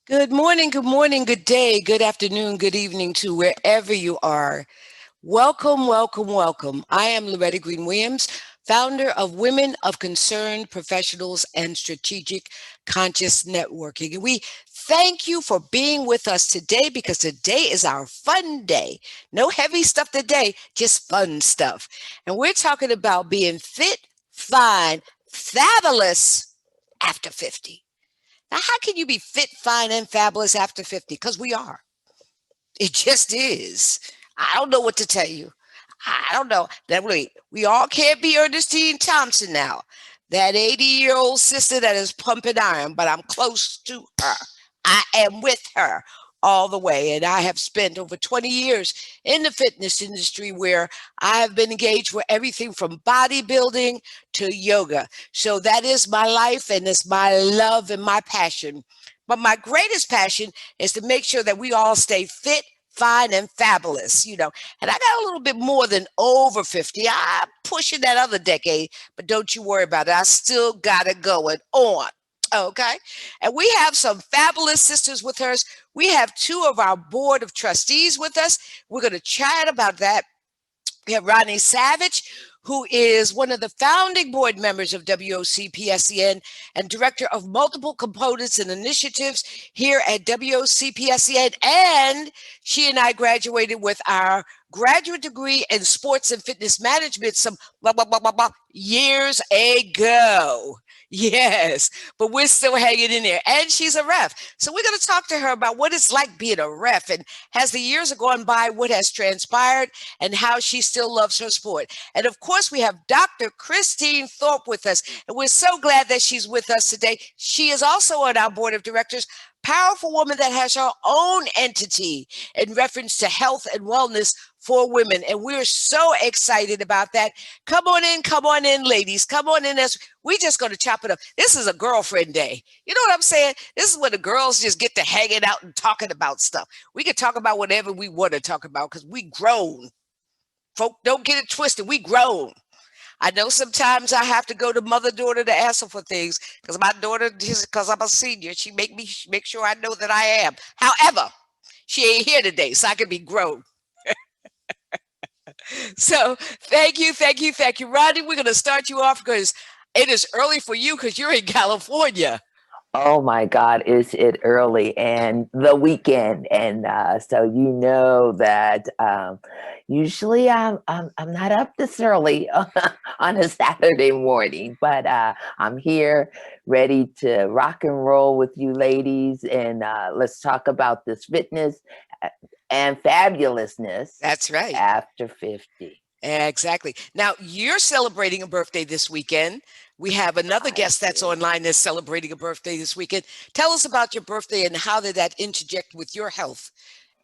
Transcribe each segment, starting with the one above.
Good morning, good day, good afternoon, good evening to wherever you are. Welcome, welcome, welcome. I am Loretta Green Williams, founder of Women of Concerned Professionals and Strategic Conscious Networking. And we thank you for being with us today because today is our fun day. No heavy stuff today, just fun stuff. And we're talking about being fit, fine, fabulous after 50. Now, how can you be fit, fine, and fabulous after 50? Because we are. It just is. I don't know what to tell you. I don't know. That we all can't be Ernestine Thompson now. That 80-year-old sister that is pumping iron, but I'm close to her. I am with her all the way. And I have spent over 20 years in the fitness industry where I have been engaged with everything from bodybuilding to yoga. So that is my life and it's my love and my passion. But my greatest passion is to make sure that we all stay fit, fine, and fabulous. And I got a little bit more than over 50. I'm pushing that other decade, but don't you worry about it. I still got it going on. Okay. And we have some fabulous sisters with us. We have two of our board of trustees with us. We're going to chat about that. We have Ronnie Savage, who is one of the founding board members of WOCPSEN and director of multiple components and initiatives here at WOCPSEN. And she and I graduated with our graduate degree in sports and fitness management some blah, blah, blah, blah, blah, years ago. Yes, but we're still hanging in there. And she's a ref. So we're going to talk to her about what it's like being a ref and as the years have gone by, what has transpired and how she still loves her sport. And of course, we have Dr. Christine Thorpe with us. And we're so glad that she's with us today. She is also on our board of directors. Powerful woman that has her own entity in reference to health and wellness for women. And we're so excited about that. Come on in, ladies. Come on in. As we just going to chop it up. This is a girlfriend day. You know what I'm saying? This is where the girls just get to hanging out and talking about stuff. We can talk about whatever we want to talk about because we grown. Folk, don't get it twisted. We grown. I know sometimes I have to go to mother daughter to ask her for things because my daughter, because I'm a senior, she make sure I know that I am. However, she ain't here today, so I can be grown. So thank you, Rodney. We're gonna start you off because it is early for you because you're in California. Oh my God, is it early and the weekend? And so you know that usually I'm not up this early on a Saturday morning, but I'm here ready to rock and roll with you ladies, and let's talk about this fitness and fabulousness That's right. after 50. Exactly. Now you're celebrating a birthday this weekend. We have another I guest that's do. online that's celebrating a birthday this weekend. Tell us about your birthday and how did that interject with your health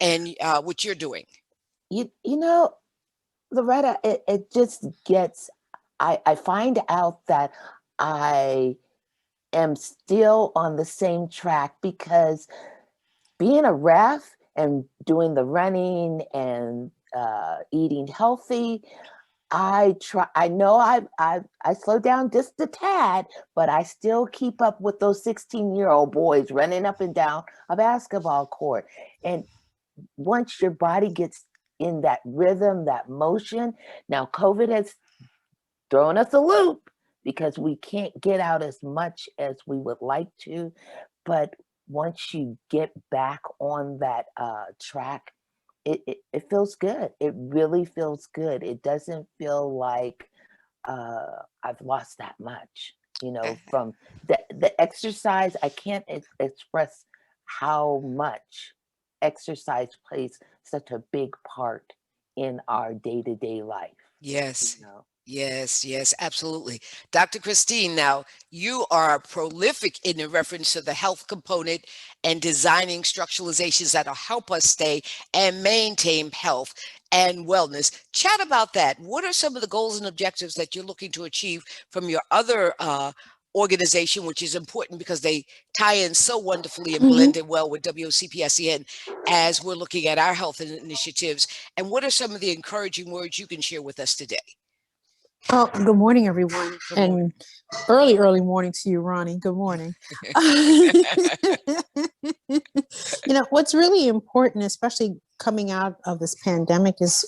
and what you're doing. You know, Loretta, it just gets, I find out that I am still on the same track because being a ref and doing the running and eating healthy, I know I slow down just a tad, but I still keep up with those 16-year-old boys running up and down a basketball court. And once your body gets in that rhythm, that motion, now COVID has thrown us a loop because we can't get out as much as we would like to. But once you get back on that track, it feels good. It really feels good. It doesn't feel like I've lost that much. From the exercise, I can't express how much exercise plays such a big part in our day-to-day life, you Yes. know. Yes, absolutely. Dr. Christine, now you are prolific in the reference to the health component and designing structuralizations that'll help us stay and maintain health and wellness. Chat about that. What are some of the goals and objectives that you're looking to achieve from your other organization, which is important because they tie in so wonderfully and Mhm. blend it well with WCPSEN as we're looking at our health initiatives? And what are some of the encouraging words you can share with us today? Oh, good morning, everyone, Good morning. and early morning to you, Ronnie. Good morning. What's really important, especially coming out of this pandemic, is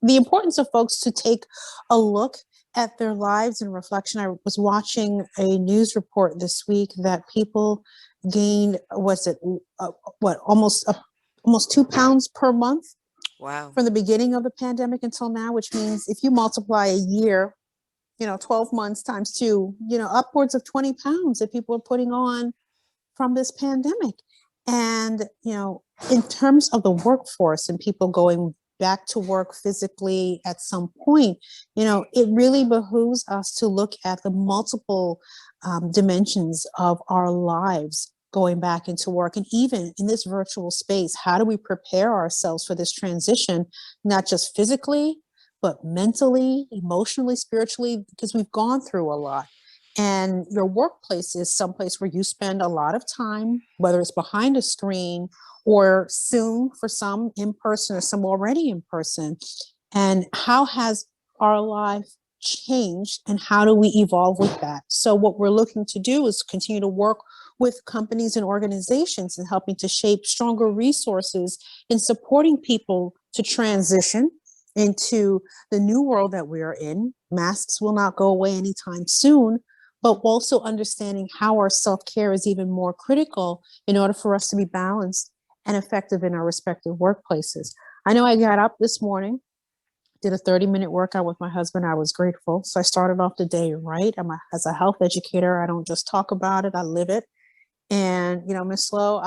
the importance of folks to take a look at their lives and reflection. I was watching a news report this week that people gained, was it what, almost 2 pounds per month Wow. from the beginning of the pandemic until now, which means if you multiply a year, 12 months times two, upwards of 20 pounds that people are putting on from this pandemic. And, in terms of the workforce and people going back to work physically at some point, it really behooves us to look at the multiple dimensions of our lives going back into work. And even in this virtual space, how do we prepare ourselves for this transition, not just physically, but mentally, emotionally, spiritually, because we've gone through a lot. And your workplace is someplace where you spend a lot of time, whether it's behind a screen or soon for some in person or some already in person. And how has our life changed and how do we evolve with that? So, what we're looking to do is continue to work with companies and organizations and helping to shape stronger resources in supporting people to transition into the new world that we are in. Masks will not go away anytime soon, but also understanding how our self-care is even more critical in order for us to be balanced and effective in our respective workplaces. I know I got up this morning, did a 30-minute workout with my husband. I was grateful. So I started off the day right. As a health educator, I don't just talk about it, I live it. And, Miss Lowe,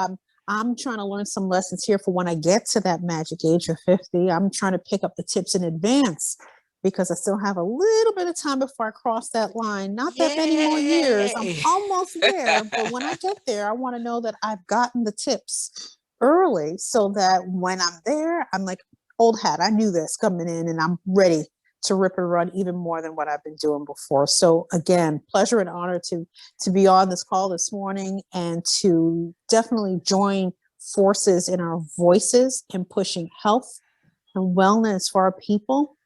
I'm trying to learn some lessons here for when I get to that magic age of 50. I'm trying to pick up the tips in advance because I still have a little bit of time before I cross that line. Not that many more years. I'm Yay. almost there. But when I get there, I want to know that I've gotten the tips early so that when I'm there, I'm like, old hat. I knew this coming in and I'm ready to rip and run even more than what I've been doing before. So again, pleasure and honor to be on this call this morning and to definitely join forces in our voices in pushing health and wellness for our people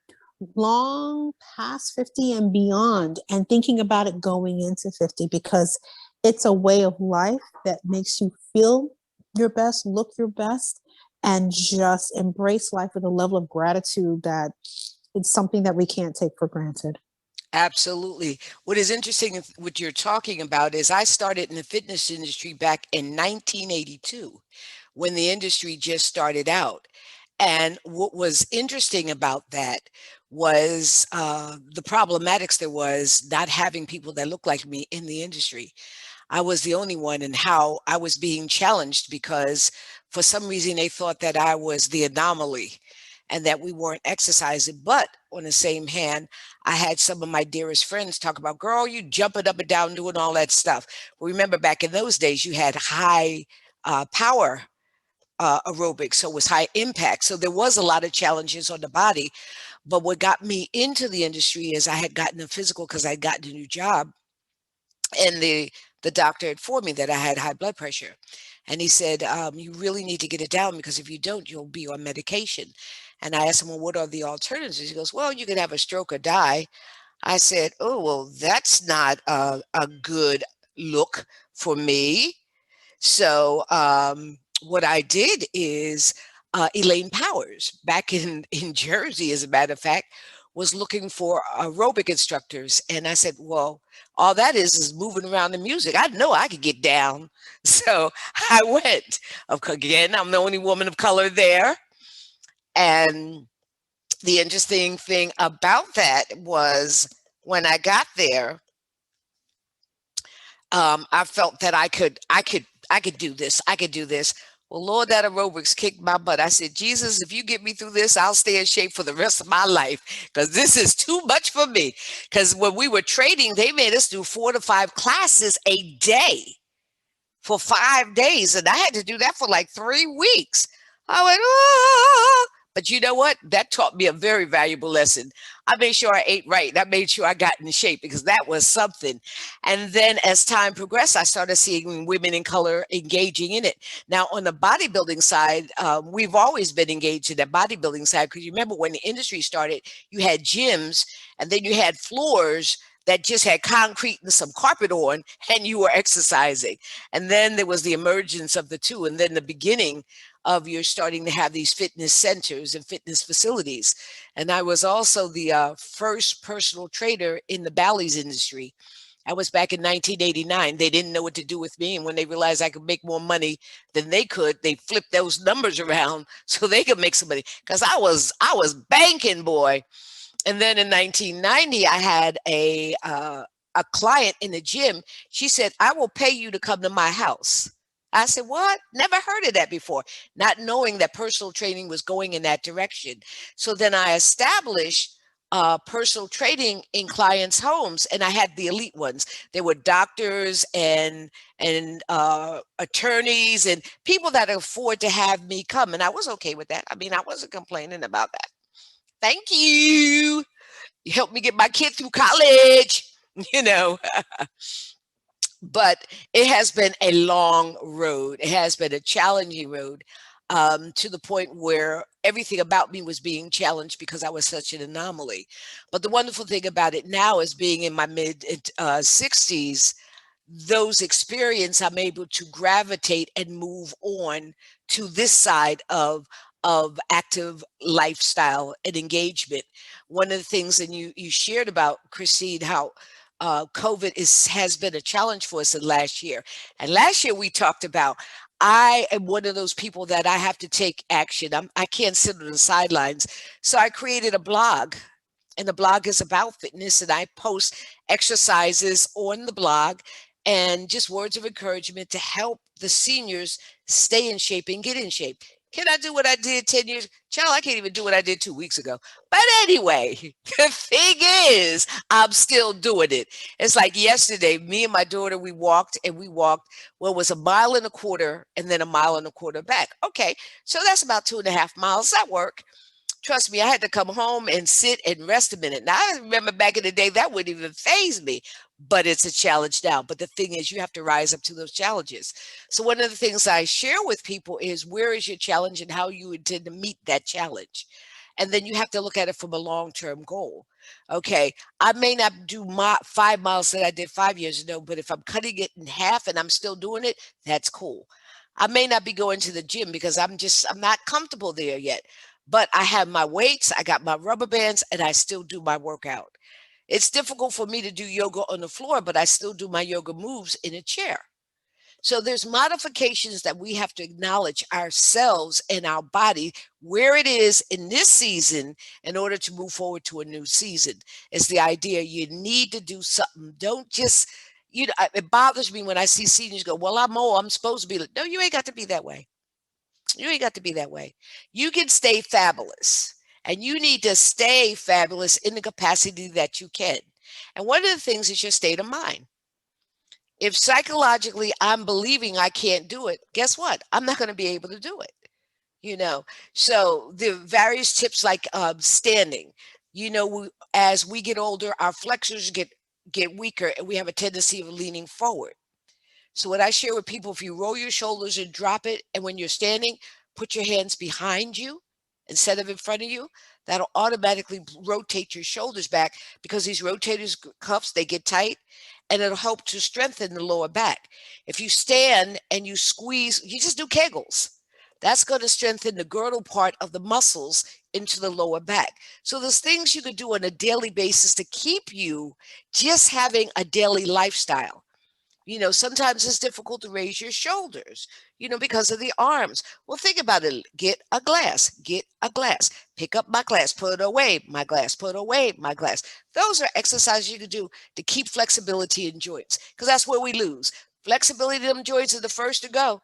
long past 50 and beyond, and thinking about it going into 50 because it's a way of life that makes you feel your best, look your best, and just embrace life with a level of gratitude that it's something that we can't take for granted. Absolutely. What is interesting, what you're talking about, is I started in the fitness industry back in 1982 when the industry just started out. And what was interesting about that was the problematics there was not having people that look like me in the industry. I was the only one, and how I was being challenged because for some reason they thought that I was the anomaly and that we weren't exercising. But on the same hand, I had some of my dearest friends talk about, girl, you jumping up and down, doing all that stuff. Remember back in those days, you had high power aerobics, so it was high impact. So there was a lot of challenges on the body. But what got me into the industry is I had gotten a physical because I'd gotten a new job, and the doctor informed me that I had high blood pressure. And he said, you really need to get it down because if you don't, you'll be on medication. And I asked him, well, what are the alternatives? He goes, well, you could have a stroke or die. I said, oh, well, that's not a good look for me. So what I did is Elaine Powers back in Jersey, as a matter of fact, was looking for aerobic instructors. And I said, well, all that is moving around the music. I know I could get down. So I went. Again, I'm the only woman of color there. And the interesting thing about that was when I got there, I felt that I could do this. I could do this. Well, Lord, that aerobics kicked my butt. I said, Jesus, if you get me through this, I'll stay in shape for the rest of my life because this is too much for me. Because when we were trading, they made us do 4 to 5 classes a day for 5 days. And I had to do that for like 3 weeks. I went, oh, But you know what? That taught me a very valuable lesson. I made sure I ate right. I made sure I got in shape because that was something. And then as time progressed, I started seeing women in color engaging in it. Now, on the bodybuilding side, we've always been engaged in the bodybuilding side because you remember when the industry started, you had gyms and then you had floors that just had concrete and some carpet on, and you were exercising. And then there was the emergence of the two, and then the beginning of you're starting to have these fitness centers and fitness facilities. And I was also the first personal trainer in the Bally's industry. I was back in 1989. They didn't know what to do with me. And when they realized I could make more money than they could, they flipped those numbers around so they could make some money. Because I was banking, boy. And then in 1990, I had a client in the gym. She said, "I will pay you to come to my house." I said, "What? Never heard of that before," not knowing that personal training was going in that direction. So then I established personal training in clients' homes, and I had the elite ones. They were doctors and attorneys and people that afford to have me come, and I was okay with that. I mean, I wasn't complaining about that. Thank you. You helped me get my kid through college, you know. But it has been a long road. It has been a challenging road to the point where everything about me was being challenged because I was such an anomaly. But the wonderful thing about it now is being in my mid 60s, those experience I'm able to gravitate and move on to this side of active lifestyle and engagement. One of the things, and you shared about, Christine, how COVID has been a challenge for us in last year. And last year we talked about, I am one of those people that I have to take action. I can't sit on the sidelines. So I created a blog, and the blog is about fitness, and I post exercises on the blog and just words of encouragement to help the seniors stay in shape and get in shape. Can I do what I did 10 years? Child, I can't even do what I did 2 weeks ago. But anyway, the thing is, I'm still doing it. It's like yesterday, me and my daughter, we walked and we walked, well, it was a mile and a quarter and then a mile and a quarter back. Okay, so that's about 2.5 miles. That work. Trust me, I had to come home and sit and rest a minute. Now, I remember back in the day that wouldn't even phase me, but it's a challenge now. But the thing is, you have to rise up to those challenges. So, one of the things I share with people is where is your challenge and how you intend to meet that challenge. And then you have to look at it from a long term goal. Okay, I may not do my 5 miles that I did 5 years ago, but if I'm cutting it in half and I'm still doing it, that's cool. I may not be going to the gym because I'm not comfortable there yet, but I have my weights, I got my rubber bands, and I still do my workout. It's difficult for me to do yoga on the floor, but I still do my yoga moves in a chair. So there's modifications that we have to acknowledge ourselves and our body where it is in this season in order to move forward to a new season. It's the idea you need to do something. Don't just, it bothers me when I see seniors go, "Well, I'm supposed to be like," no, you ain't got to be that way. You ain't got to be that way. You can stay fabulous, and you need to stay fabulous in the capacity that you can. And one of the things is your state of mind. If psychologically I'm believing I can't do it, guess what? I'm not going to be able to do it. You know, so the various tips like standing. As we get older, our flexors get weaker, and we have a tendency of leaning forward. So what I share with people, if you roll your shoulders and drop it, and when you're standing, put your hands behind you instead of in front of you, that'll automatically rotate your shoulders back because these rotators cuffs, they get tight, and it'll help to strengthen the lower back. If you stand and you squeeze, you just do Kegels. That's going to strengthen the girdle part of the muscles into the lower back. So there's things you could do on a daily basis to keep you just having a daily lifestyle. Sometimes it's difficult to raise your shoulders, because of the arms. Well, think about it. Get a glass, pick up my glass, put away my glass, put away my glass. Those are exercises you can do to keep flexibility in joints because that's where we lose. Flexibility in them joints are the first to go.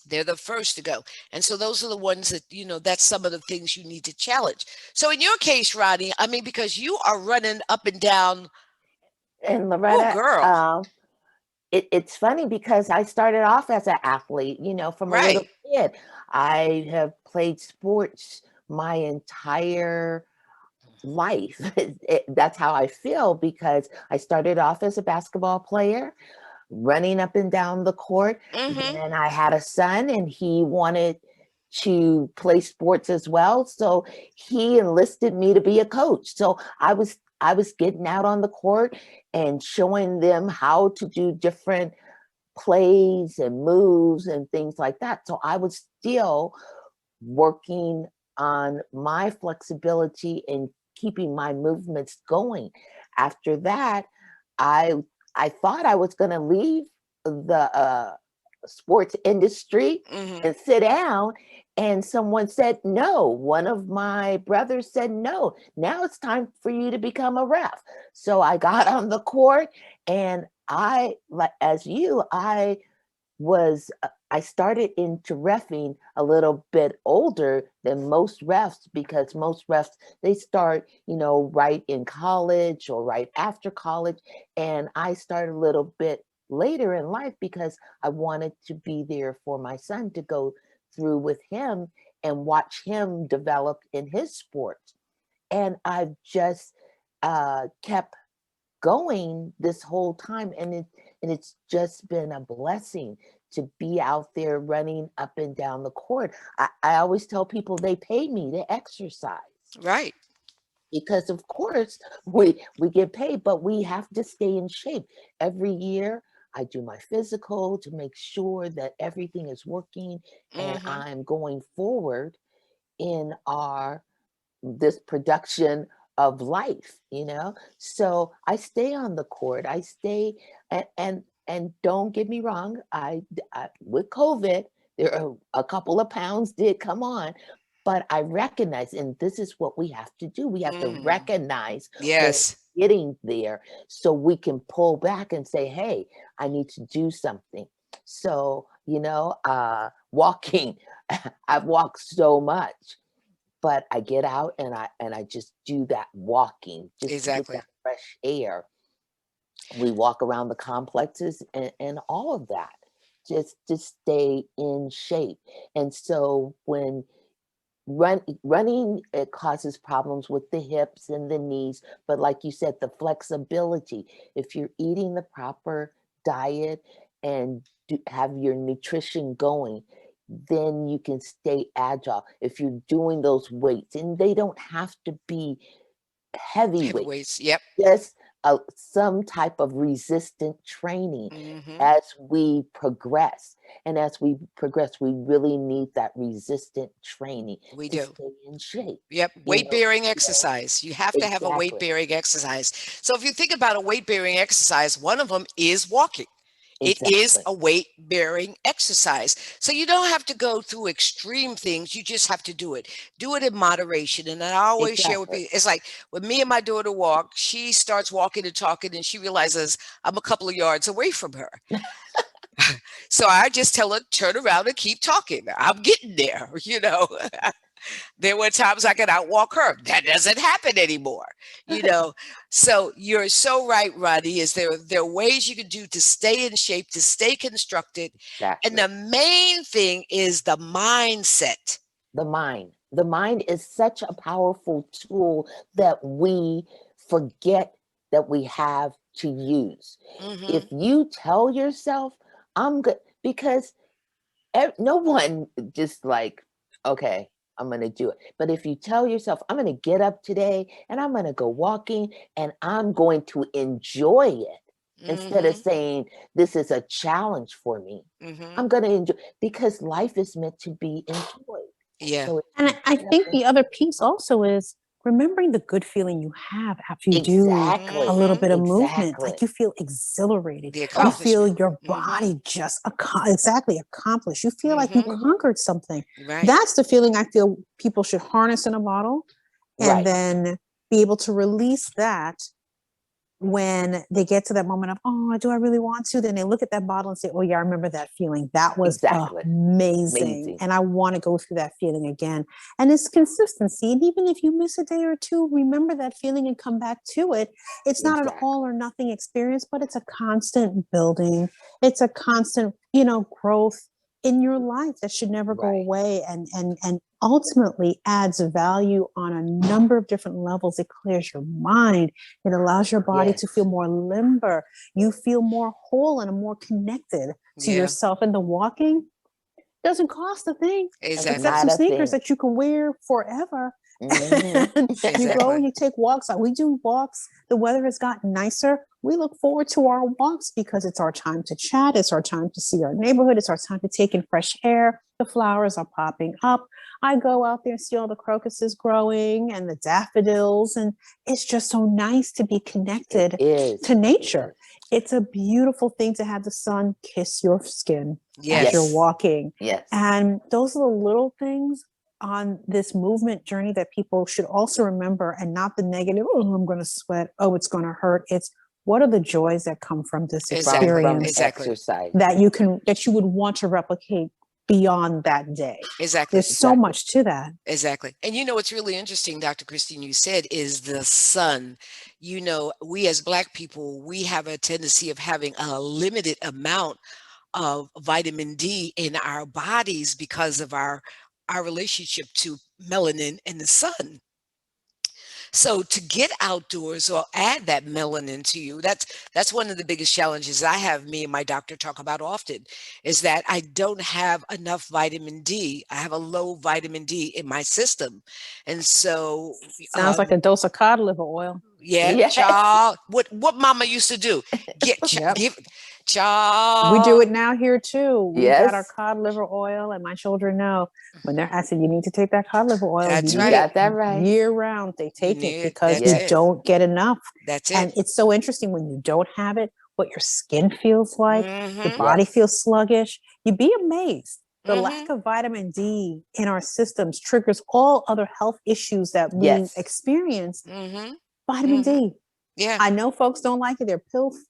They're the first to go. And so those are the ones that, that's some of the things you need to challenge. So in your case, Rodney, I mean, because you are running up and down, And oh, Loretta, girl, it's funny because I started off as an athlete, from a little right. kid. I have played sports my entire life. That's how I feel, because I started off as a basketball player, running up and down the court. Mm-hmm. Then I had a son and he wanted to play sports as well. So he enlisted me to be a coach. So I was getting out on the court and showing them how to do different plays and moves and things like that. So I was still working on my flexibility and keeping my movements going. After that, I I thought I was going to leave the sports industry Mm-hmm. and sit down, and someone said no. One of my brothers said no. Now it's time for you to become a ref. So I got on the court, and like as you, I started into refing a little bit older than most refs, because most refs, they start, right in college or right after college. And I started a little bit later in life because I wanted to be there for my son to go through with him and watch him develop in his sport. And I've just kept going this whole time, and it's just been a blessing to be out there running up and down the court. I always tell people they pay me to exercise, Right. because of course we get paid, but we have to stay in shape. Every year I do my physical to make sure that everything is working and Mm-hmm. I'm going forward in our this production of life, so I stay on the court. I stay, and don't get me wrong, I with COVID, there are a couple of pounds did come on, but I recognize, and this is what we have to do, we have to Mm-hmm. recognize when Yes. it's getting there, so we can pull back and say, hey, I need to do something. So walking, I've walked so much, but I get out and I just do that walking just to get Exactly. that fresh air. We walk around the complexes and all of that, just to stay in shape. And so when running, it causes problems with the hips and the knees, but like you said, the flexibility, if you're eating the proper diet and have your nutrition going, then you can stay agile. If you're doing those weights, and they don't have to be heavy weights, Heavyweights. Yep. just some type of resistant training Mm-hmm. as we progress. And as we progress, we really need that resistant training We to do. stay in shape. Yep, You weight know, bearing so exercise. You have to have a weight exactly, bearing exercise. So if you think about a weight bearing exercise, one of them is walking. It is exactly, a weight bearing exercise. So you don't have to go through extreme things. You just have to do it. Do it in moderation. And I always share with exactly. people, it's like when me and my daughter walk, she starts walking and talking and she realizes I'm a couple of yards away from her. So I just tell her, turn around and keep talking. I'm getting there, you know. There were times I could outwalk her. That doesn't happen anymore, you know. So you're so right, Roddy. There are ways you can do to stay in shape, to stay constructed, and Exactly. the main thing is the mindset. The mind is such a powerful tool that we forget that we have to use. If Hmm. you tell yourself, I'm good, because no one just like, okay, I'm going to do it. But if you tell yourself, I'm going to get up today and I'm going to go walking and I'm going to enjoy it, instead of Hmm. saying, this is a challenge for me, Hmm. I'm going to enjoy, because life is meant to be enjoyed. Yeah. So if And you I get up think and the other piece also is remembering the good feeling you have after you do exactly, a little Hmm. bit of movement. exactly. Like you feel exhilarated. The You Oh, feel accomplishment. your Hmm. body just exactly accomplished. You feel like you Hmm. mhm, conquered something. Right. That's the feeling I feel people should harness in a bottle and right, then be able to release that when they get to that moment of, oh, do I really want to? Then they look at that bottle and say, oh, yeah, I remember that feeling. That was exactly. amazing. Amazing. And I want to go through that feeling again. And it's consistency. And even if you miss a day or two, remember that feeling and come back to it. It's not an all Exactly. or nothing experience, but it's a constant building. It's a constant, growth. in your life that should never go Right. away, and ultimately adds value on a number of different levels. It clears your mind. It allows your body to feel Yes. more limber. You feel more whole and more connected to Yeah, yourself. And the walking doesn't cost a thing except exactly. some Not a sneakers thing. that you can wear forever. Hmm. And you go, Exactly. you take walks. We do walks. The weather has gotten nicer. We look forward to our walks because it's our time to chat. It's our time to see our neighborhood. It's our time to take in fresh air. The flowers are popping up. I go out there and see all the crocuses growing and the daffodils. And it's just so nice to be It connected is. to It nature. is. It's a beautiful thing to have the sun kiss your skin as you're Yes. Yes. walking. Yes. And those are the little things on this movement journey that people should also remember, and not the negative, oh, I'm going to sweat, oh, it's going to hurt. It's what are the joys that come from this Exactly. From experience Exactly. exercise. that you would want to replicate beyond that day. Exactly. There's so Exactly. much to that. Exactly. And you know what's really interesting, Dr. Christine, you said is the sun. You know, we as Black people, we have a tendency of having a limited amount of vitamin D in our bodies because of our relationship to melanin and the sun. So to get outdoors or add that melanin to you, that's one of the biggest challenges I have. Me and my doctor talk about often is that I don't have enough vitamin D. I have a low vitamin D in my system, and so Sounds like a dose of cod liver oil. yeah, Yes. child. What Mama used to do? Yep. Give We do child. it now here too. We got our Yes. cod liver oil, and my children know when they're. I said, you need to take that cod liver oil. You That's You need right. it got that right. year round. They You take it need it. because That's we it. Yes. don't get enough. That's And it. it's so interesting when you don't have it, what your skin feels like. Your Mm-hmm. body Yes. feels sluggish. You'd be amazed. The Mm-hmm. lack of vitamin D in our systems triggers all other health issues that we Yes. experience. Mm-hmm. Vitamin Mm-hmm. D. Yeah. I know folks don't like it.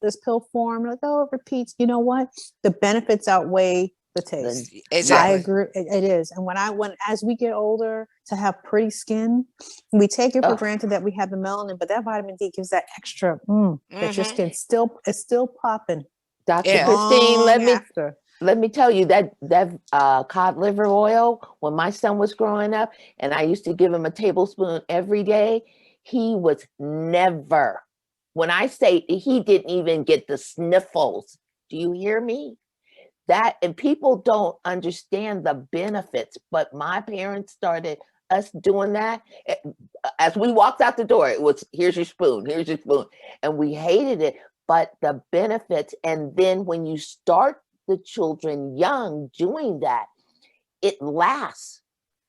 This pill form, like, oh, it repeats. You know what? The benefits outweigh the Then taste. I yes. Exactly. agree. It is. And when as we get older, to have pretty skin, we take it for Oh, granted that we have the melanin, but that vitamin D gives that extra that your Mm-hmm. skin still is still popping Dr. Yeah. Christine, long after. let me tell you that cod liver oil, when my son was growing up and I used to give him a tablespoon every day, he was never, when I say he didn't even get the sniffles. Do you hear me? That, and people don't understand the benefits, but my parents started us doing that. As we walked out the door, it was, here's your spoon, here's your spoon, and we hated it, but the benefits. And then when you start the children young doing that, it lasts.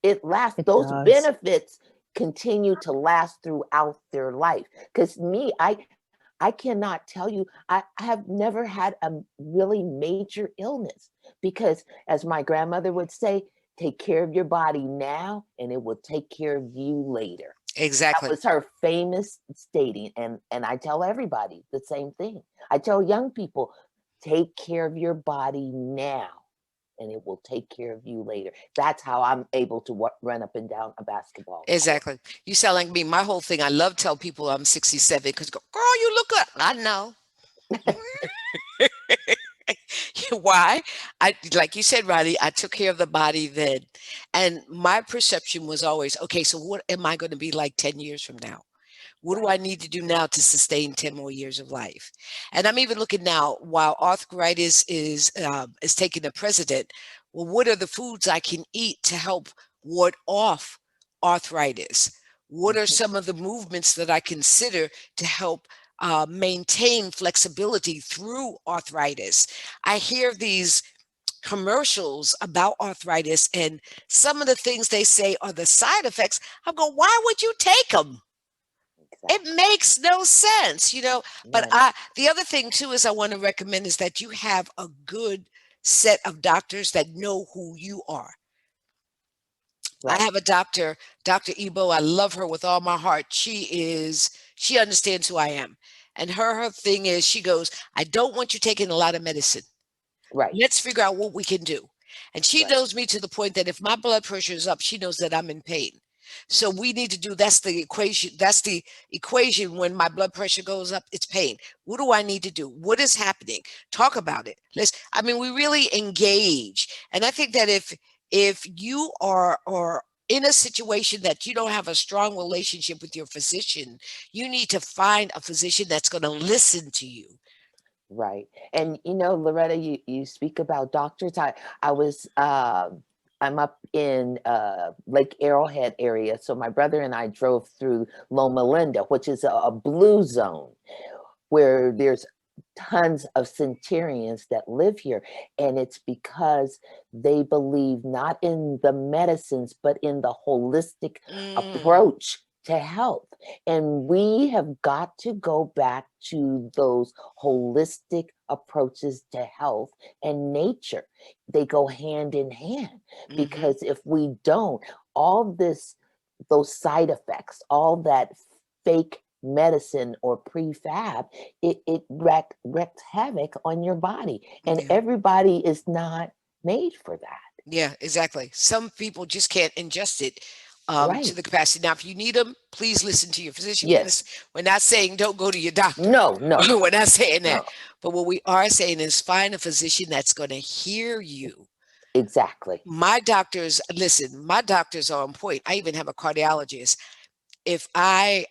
It lasts. It Those does. benefits continue to last throughout their life. Because me, I cannot tell you, I have never had a really major illness because, as my grandmother would say, take care of your body now and it will take care of you later. That Exactly. was her famous stating. And I tell everybody the same thing. I tell young people, take care of your body now and it will take care of you later. That's how I'm able to run up and down a basketball court. Exactly. You sound like me. My whole thing, I love tell people I'm 67 because girl, you look good. I know. Why? I like you said, Riley, I took care of the body then. And my perception was always, okay, so what am I going to be like 10 years from now? What do Right. I need to do now to sustain 10 more years of life? And I'm even looking now, while arthritis is taking the precedent, well, what are the foods I can eat to help ward off arthritis? What are Mhm. some of the movements that I consider to help maintain flexibility through arthritis? I hear these commercials about arthritis, and some of the things they say are the side effects. I'm going, why would you take them? It Exactly. makes no sense, but None. the other thing too is I want to recommend is that you have a good set of doctors that know who you are. I Right. have a doctor, Dr. Ebo. I love her with all my heart. She understands who I am. And her thing is she goes, I don't want you taking a lot of medicine. Right. Let's figure out what we can do. And she Right. knows me to the point that if my blood pressure is up, she knows that I'm in pain. So we need to do, that's the equation. That's the equation. When my blood pressure goes up, it's pain. What do I need to do? What is happening? Talk about it. I mean, we really engage. And I think that if you are in a situation that you don't have a strong relationship with your physician, you need to find a physician that's going to listen to you. Right. And Loretta, you speak about doctors. I was I'm up in Lake Arrowhead area. So my brother and I drove through Loma Linda, which is a blue zone where there's tons of centurions that live here. And it's because they believe not in the medicines, but in the holistic approach to health. And we have got to go back to those holistic approaches to health and nature. They go hand in hand, because if we don't, all those side effects, all that fake medicine or prefab, it wreaks havoc on your body. And everybody is not made for that. Yeah, exactly. Some people just can't ingest it to the Right. capacity. Now, if you need them, please listen to your physician. Yes. We're not saying don't go to your doctor. No, We're not saying that. no. But what we are saying is find a physician that's going to hear you. Exactly. My doctors, listen, my doctors are on point. I even have a cardiologist. If I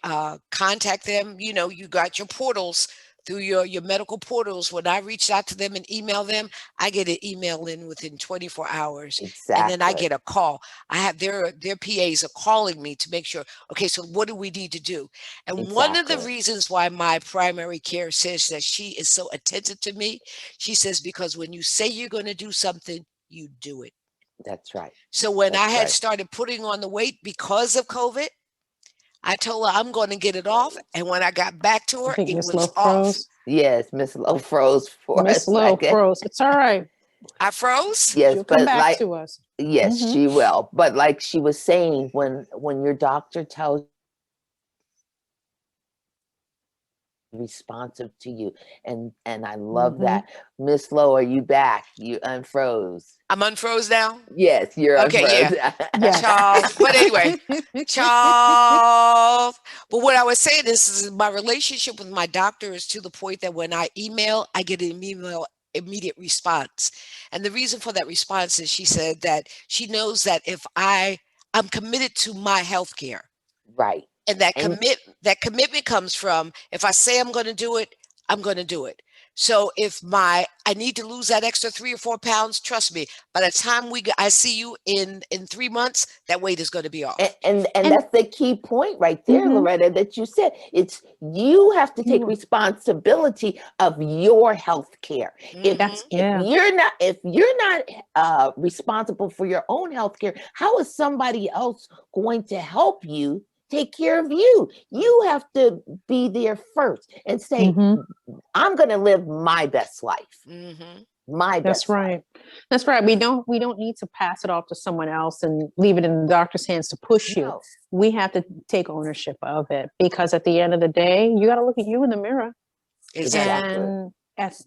contact them, you got your portals through your medical portals. When I reach out to them and email them, I get an email in within 24 hours. And then I Exactly. get a call. I have their PAs are calling me to make sure, okay, so what do we need to do? And one of the Exactly. reasons why my primary care says that she is so attentive to me, she says, because when you say you're going to do something, you do it. That's right. So when I That's had right. started putting on the weight because of COVID, I told her I'm going to get it off. And when I got back to I her, think it Miss Lowe was off. froze. Yes, Miss Lowe froze for a Miss Lowe second. froze. It's all right. I froze. Yes, She'll come but back to us. yes, Mhm. she will. But like she was saying, when your doctor tells responsive to you, and I love that. Miss Lowe, are you back? You unfroze. I'm unfroze now. Yes, you're Okay, yeah. Yes. Charles. But anyway, Charles. But what I was saying is my relationship with my doctor is to the point that when I email, I get an immediate response. And the reason for that response is she said that she knows that if I'm committed to my health care. Right. And that commitment comes from, if I say I'm going to do it, I'm going to do it. So if I need to lose that extra 3 or 4 pounds, trust me, by the time I see you in 3 months, that weight is going to be off. And that's the key point right there, Loretta, that you said. It's you have to take responsibility of your health care. If you're not responsible for your own health care, how is somebody else going to help you take care of you? You have to be there first and say, I'm going to live my best life. My best That's right. life. That's right. We don't need to pass it off to someone else and leave it in the doctor's hands to push you. No. We have to take ownership of it, because at the end of the day, you got to look at you in the mirror. Exactly.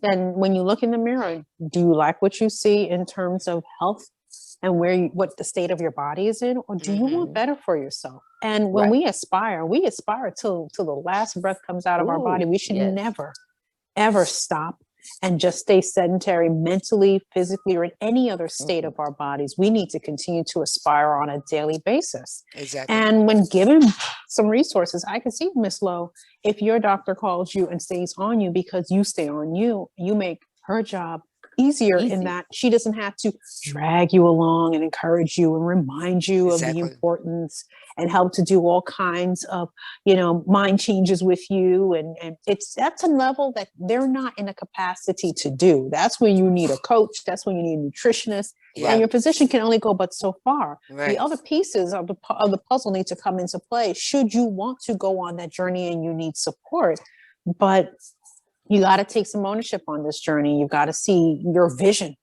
And when you look in the mirror, do you like what you see in terms of health and what the state of your body is in, or do you want better for yourself? And when we aspire till the last breath comes out of our body. We should never, ever stop and just stay sedentary mentally, physically, or in any other state of our bodies. We need to continue to aspire on a daily basis. Exactly. And when given some resources, I can see, Miss Lowe, if your doctor calls you and stays on you because you stay on you, you make her job easier in that she doesn't have to drag you along and encourage you and remind you of the importance and help to do all kinds of, mind changes with you. And that's a level that they're not in a capacity to do. That's when you need a coach. That's when you need a nutritionist. And your physician can only go but so far. The other pieces of the puzzle need to come into play should you want to go on that journey and you need support. But you got to take some ownership on this journey. You've got to see your vision.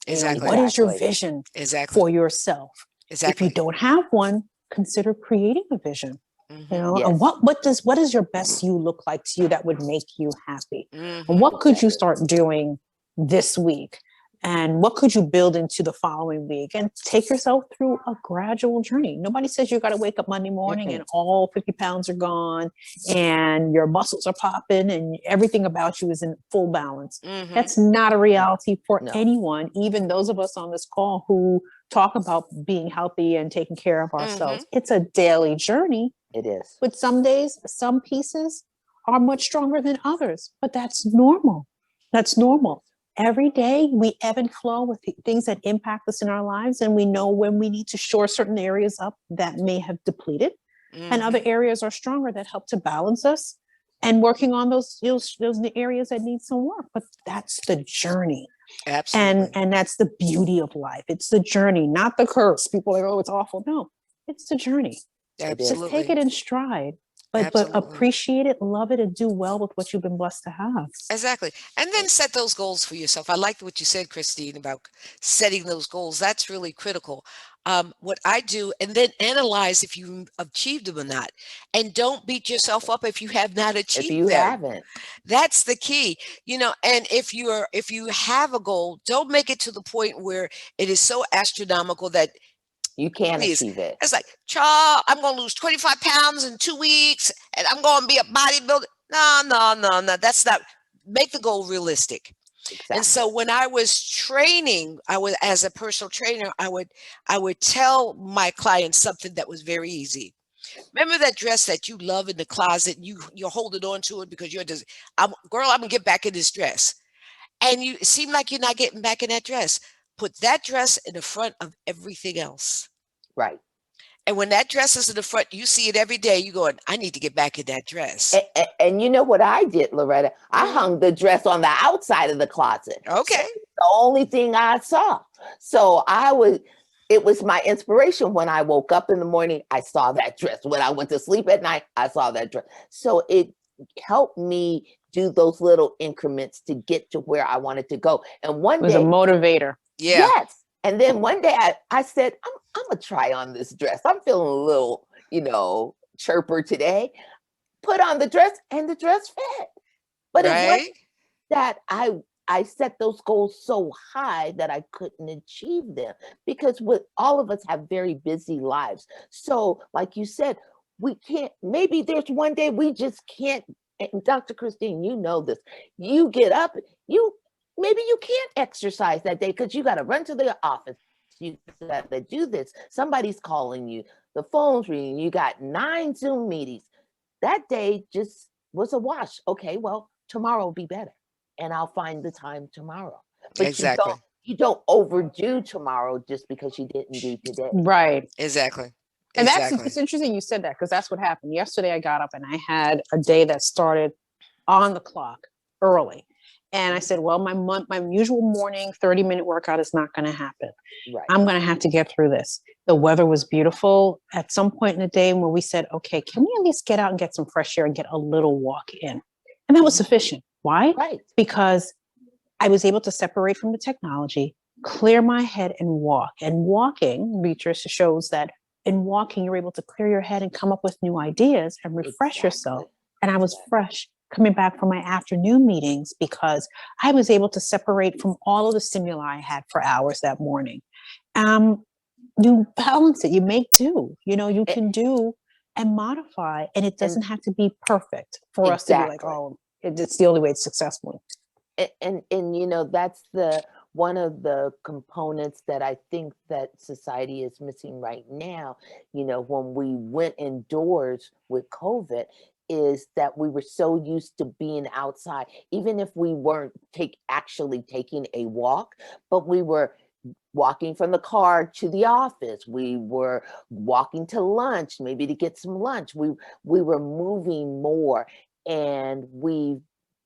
What is your vision for yourself? If you don't have one, consider creating a vision. And what does your best you look like to you that would make you happy? And what could you start doing this week? And what could you build into the following week? And take yourself through a gradual journey. Nobody says you got to wake up Monday morning and all 50 pounds are gone and your muscles are popping and everything about you is in full balance. That's not a reality for anyone, even those of us on this call who talk about being healthy and taking care of ourselves. It's a daily journey. It is. But some days, some pieces are much stronger than others, but that's normal. That's normal. Every day we ebb and flow with things that impact us in our lives, and we know when we need to shore certain areas up that may have depleted, and other areas are stronger that help to balance us, and working on those areas that need some work. But that's the journey. Absolutely. And that's the beauty of life. It's the journey, not the curse. People are like, oh, it's awful. No, it's the journey. Absolutely. Just take it in stride. But appreciate it, love it, and do well with what you've been blessed to have. Exactly. And then set those goals for yourself. I like what you said, Christine, about setting those goals. That's really critical. What I do, and then analyze if you achieved them or not. And don't beat yourself up if you have not achieved If you them. haven't. That's the key. And if you have a goal, don't make it to the point where it is so astronomical that you can't please, achieve it. it's like, child, I'm going to lose 25 pounds in 2 weeks and I'm going to be a bodybuilder. No. That's not, make the goal realistic. Exactly. And so when I was training, as a personal trainer, I would tell my clients something that was very easy. Remember that dress that you love in the closet and you're holding on to it because you're just, I'm gonna get back in this dress. And you seem like you're not getting back in that dress. Put that dress in the front of everything else. Right. And when that dress is in the front, you see it every day. You going, I need to get back in that dress. And you know what I did, Loretta? I hung the dress on the outside of the closet. Okay. So the only thing I saw. So it was my inspiration. When I woke up in the morning, I saw that dress. When I went to sleep at night, I saw that dress. So it helped me do those little increments to get to where I wanted to go. And one day, it was a motivator. Yeah. Yes. And then one day I said, I'm going to try on this dress. I'm feeling a little, chirper today. Put on the dress and the dress fit. But it wasn't that I set those goals so high that I couldn't achieve them, because all of us have very busy lives. So like you said, we can't, maybe there's one day we just can't. And Dr. Christine, you know this. You get up, maybe you can't exercise that day because you got to run to the office. You got to do this. Somebody's calling you. The phone's ringing. You got 9 Zoom meetings. That day just was a wash. Okay, well, tomorrow will be better. And I'll find the time tomorrow. But exactly. You don't overdo tomorrow just because you didn't do today. Right. Exactly. And it's interesting you said that, because that's what happened. Yesterday I got up and I had a day that started on the clock early. And I said, well, my usual morning 30-minute workout is not going to happen. Right. I'm going to have to get through this. The weather was beautiful at some point in the day where we said, okay, can we at least get out and get some fresh air and get a little walk in? And that was sufficient. Why? Right. Because I was able to separate from the technology, clear my head and walk. And walking, research shows that in walking, you're able to clear your head and come up with new ideas and refresh yourself. And I was fresh coming back from my afternoon meetings because I was able to separate from all of the stimuli I had for hours that morning. You balance it, you make do, you can do and modify, and it doesn't have to be perfect for us to be like, oh, it's the only way it's successful. And that's one of the components that I think that society is missing right now. When we went indoors with COVID, is that we were so used to being outside, even if we weren't actually taking a walk, but we were walking from the car to the office. We were walking to lunch, maybe to get some lunch. We were moving more, and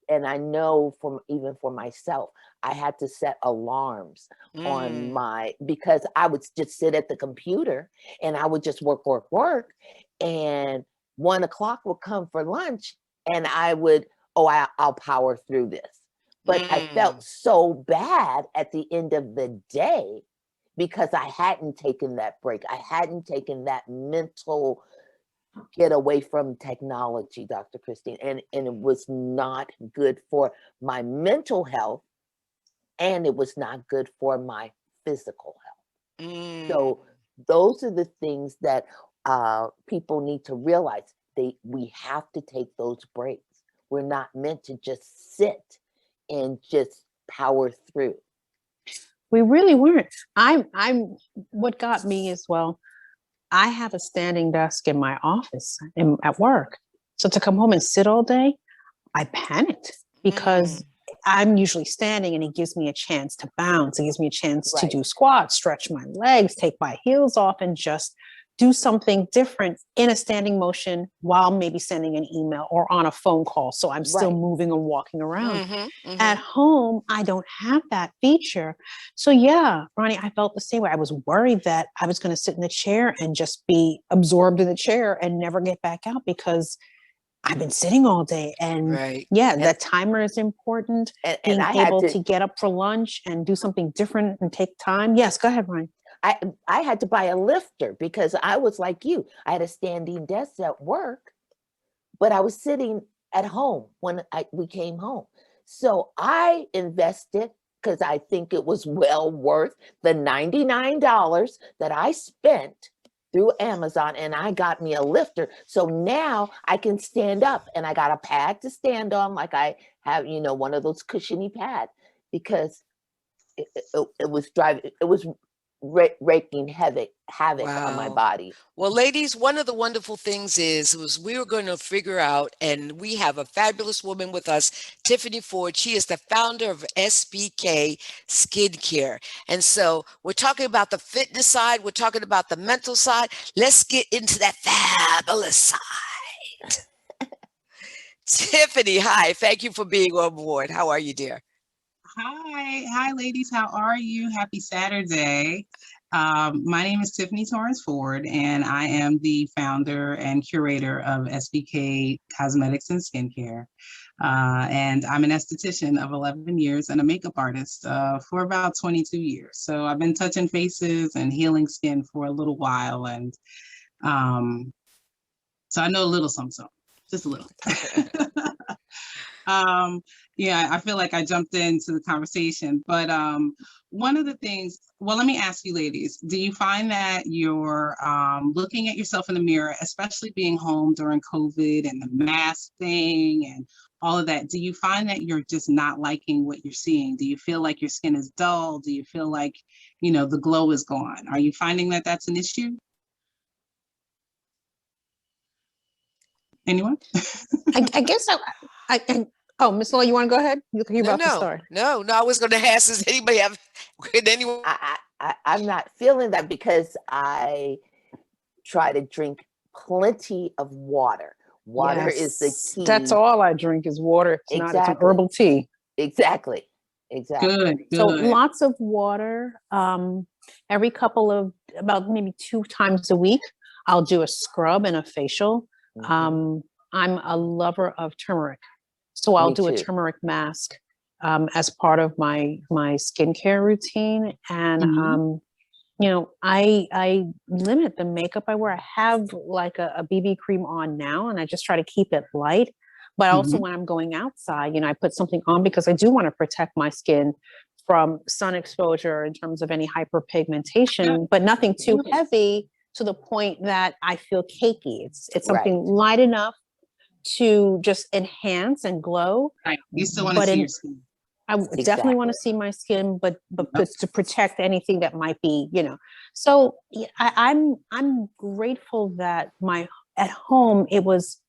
I know even for myself, I had to set alarms on because I would just sit at the computer and I would just work. And 1 o'clock would come for lunch and I would, I'll power through this. But I felt so bad at the end of the day because I hadn't taken that break. I hadn't taken that mental get away from technology, Dr. Christine. And it was not good for my mental health and it was not good for my physical health. Mm, So those are the things that people need to realize. We have to take those breaks. We're not meant to just sit and just power through. We really weren't. I'm what got me as well. I have a standing desk in my office at work. So to come home and sit all day, I panicked mm, because I'm usually standing and it gives me a chance to bounce. It gives me a chance to Right. do squats, stretch my legs, take my heels off, and just do something different in a standing motion while maybe sending an email or on a phone call. So I'm still Right. moving and walking around. mm-hmm, At mm-hmm. home, I don't have that feature. So yeah, Ronnie, I felt the same way. I was worried that I was going to sit in the chair and just be absorbed in the chair and never get back out because I've been sitting all day. And Right. yeah, And that timer is important. and Being I had able to to get up for lunch and do something different and take time. Yes, go ahead, Ronnie. I I had to buy a lifter because I was like you. I had a standing desk at work, but I was sitting at home when we came home. So I invested because I think it was well worth the $99 that I spent through Amazon, and I got me a lifter. So now I can stand up, and I got a pad to stand on like I have, one of those cushiony pads, because it was driving, it was raking havoc on my Wow. body. Well, ladies, one of the wonderful things was we were going to figure out, and we have a fabulous woman with us, Tiffany Ford. She is the founder of SBK Skincare. And so we're talking about the fitness side, we're talking about the mental side. Let's get into that fabulous side. Tiffany, hi. Thank you for being on board. How are you, dear? Hi, ladies. How are you? Happy Saturday. My name is Tiffany Torrance Ford, and I am the founder and curator of SBK Cosmetics and Skincare. And I'm an esthetician of 11 years and a makeup artist for about 22 years. So I've been touching faces and healing skin for a little while. And um, so I know a little something, just a little. um yeah, I feel like I jumped into the conversation, but one of the things, well, let me ask you ladies, do you find that you're looking at yourself in the mirror, especially being home during COVID and the mask thing and all of that, do you find that you're just not liking what you're seeing? Do you feel like your skin is dull? Do you feel like, the glow is gone? Are you finding that that's an issue? Anyone? I guess oh, Miss Law, you want to go ahead? You're No, about to no, start. no, no. I was going to ask, does anybody have, could anyone? I'm not feeling that because I try to drink plenty of water. Water is the Yes, that's key. all I drink is water. It's not, it's an Exactly. herbal tea. Exactly. Exactly. Good, So good. lots of water. Every couple of about maybe 2 times a week, I'll do a scrub and a facial. Hmm. Um, I'm a lover of turmeric, so I'll Me do a too. turmeric mask as part of my skincare routine. And Mhm. I limit the makeup I wear. I have like a BB cream on now, and I just try to keep it light. But also Mhm. when I'm going outside, I put something on because I do want to protect my skin from sun exposure in terms of any Yeah. hyperpigmentation, but nothing too Yeah. heavy to the point that I feel cakey. It's Right. something light enough to just enhance and glow, Right. You still want to but see in your skin. definitely want Exactly. to see my skin, but Yep. to protect anything that might be. So yeah, I'm grateful that my at home it was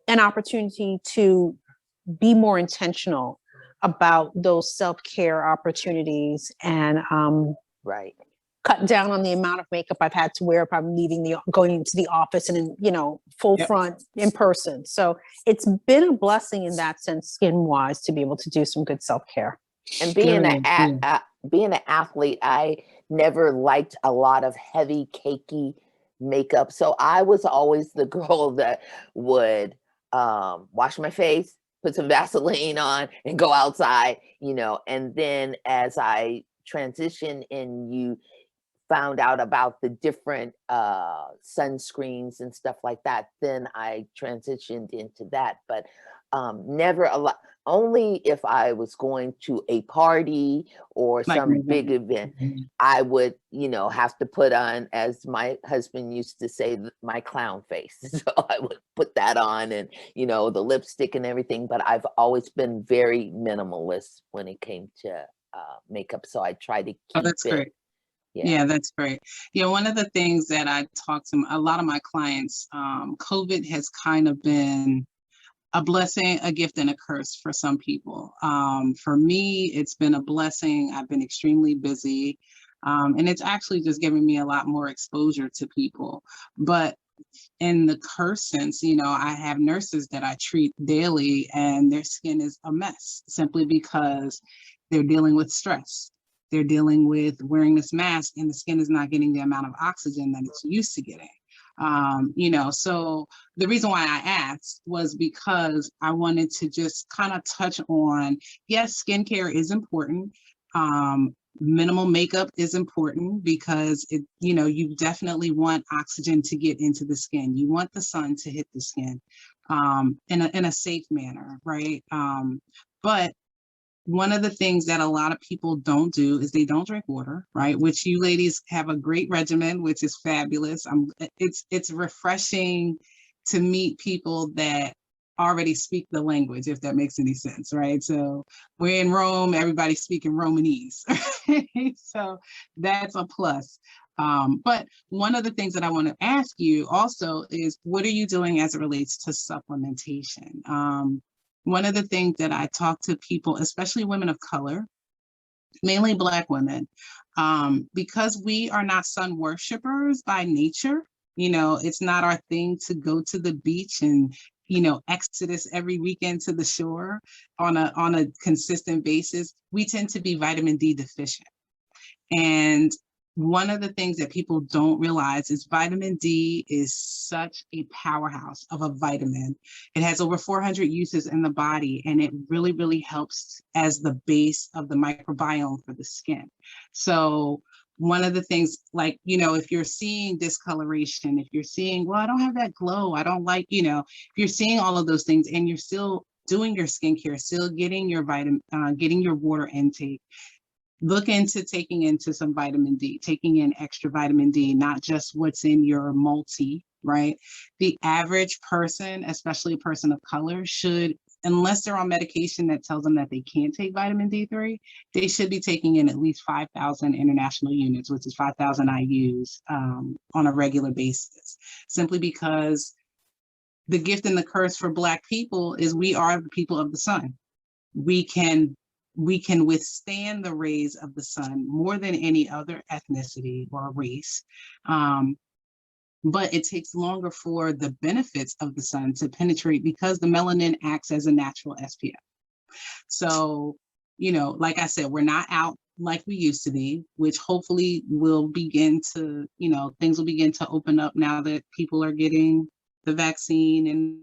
an opportunity to be more intentional about those self-care opportunities and Right. cut down on the amount of makeup I've had to wear if I'm going into the office and full Yep. front in person. So it's been a blessing in that sense, skin wise, to be able to do some good self-care. And Good. Good. being an athlete, I never liked a lot of heavy, cakey makeup. So I was always the girl that would wash my face, put some Vaseline on, and go outside. And then as I transitioned and you found out about the different sunscreens and stuff like that, then I transitioned into that. But never a lot. Only if I was going to a party or Like an some big event. event, Mhm. I would, have to put on, as my husband used to say, my clown face. So I would put that on and, the lipstick and everything. But I've always been very minimalist when it came to makeup. So I try to Oh, keep that's it. great. Yeah. Yeah, that's great. Yeah, one of the things that I talk to a lot of my clients, COVID has kind of been a blessing, a gift, and a curse for some people. For me, it's been a blessing. I've been extremely busy, and it's actually just given me a lot more exposure to people. But in the curse sense, I have nurses that I treat daily, and their skin is a mess simply because they're dealing with stress. They're dealing with wearing this mask, and the skin is not getting the amount of oxygen that it's used to getting. So the reason why I asked was because I wanted to just kind of touch on, yes, skincare is important. Minimal makeup is important because you definitely want oxygen to get into the skin. You want the sun to hit the skin in a safe manner, right? But one of the things that a lot of people don't do is they don't drink water, right? Which you ladies have a great regimen, which is fabulous. It's refreshing to meet people that already speak the language, if that makes any sense, right? So we're in Rome, everybody's speaking Romanese, right? So that's a plus. But one of the things that I want to ask you also is, what are you doing as it relates to supplementation? One of the things that I talk to people, especially women of color, mainly Black women, because we are not sun worshipers by nature, it's not our thing to go to the beach and, exodus every weekend to the shore on a consistent basis. We tend to be vitamin D deficient. And one of the things that people don't realize is vitamin D is such a powerhouse of a vitamin. It has over 400 uses in the body, and it really, really helps as the base of the microbiome for the skin. So one of the things, like, if you're seeing discoloration, if you're seeing, well, I don't have that glow, I don't like, if you're seeing all of those things and you're still doing your skincare, still getting your getting your water intake, look into taking into some vitamin D, taking in extra vitamin D, not just what's in your multi, right? The average person, especially a person of color, should, unless they're on medication that tells them that they can't take vitamin D3, they should be taking in at least 5,000 international units, which is 5,000 IUs on a regular basis, simply because the gift and the curse for Black people is we are the people of the sun. We can withstand the rays of the sun more than any other ethnicity or race. But it takes longer for the benefits of the sun to penetrate because the melanin acts as a natural SPF. So, like I said, we're not out like we used to be, which hopefully will begin to, things will begin to open up now that people are getting the vaccine, and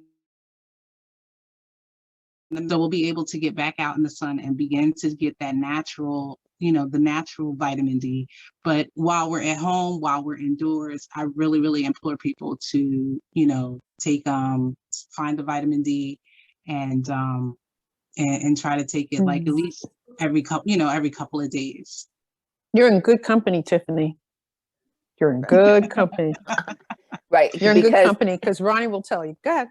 so we'll be able to get back out in the sun and begin to get that natural, the natural vitamin D. But while we're at home, while we're indoors, I really, really implore people to, take, find the vitamin D and, and try to take it like at least every couple of days. You're in good company, Tiffany. You're in good company. Right. You're in good company because Ronnie will tell you. Go ahead.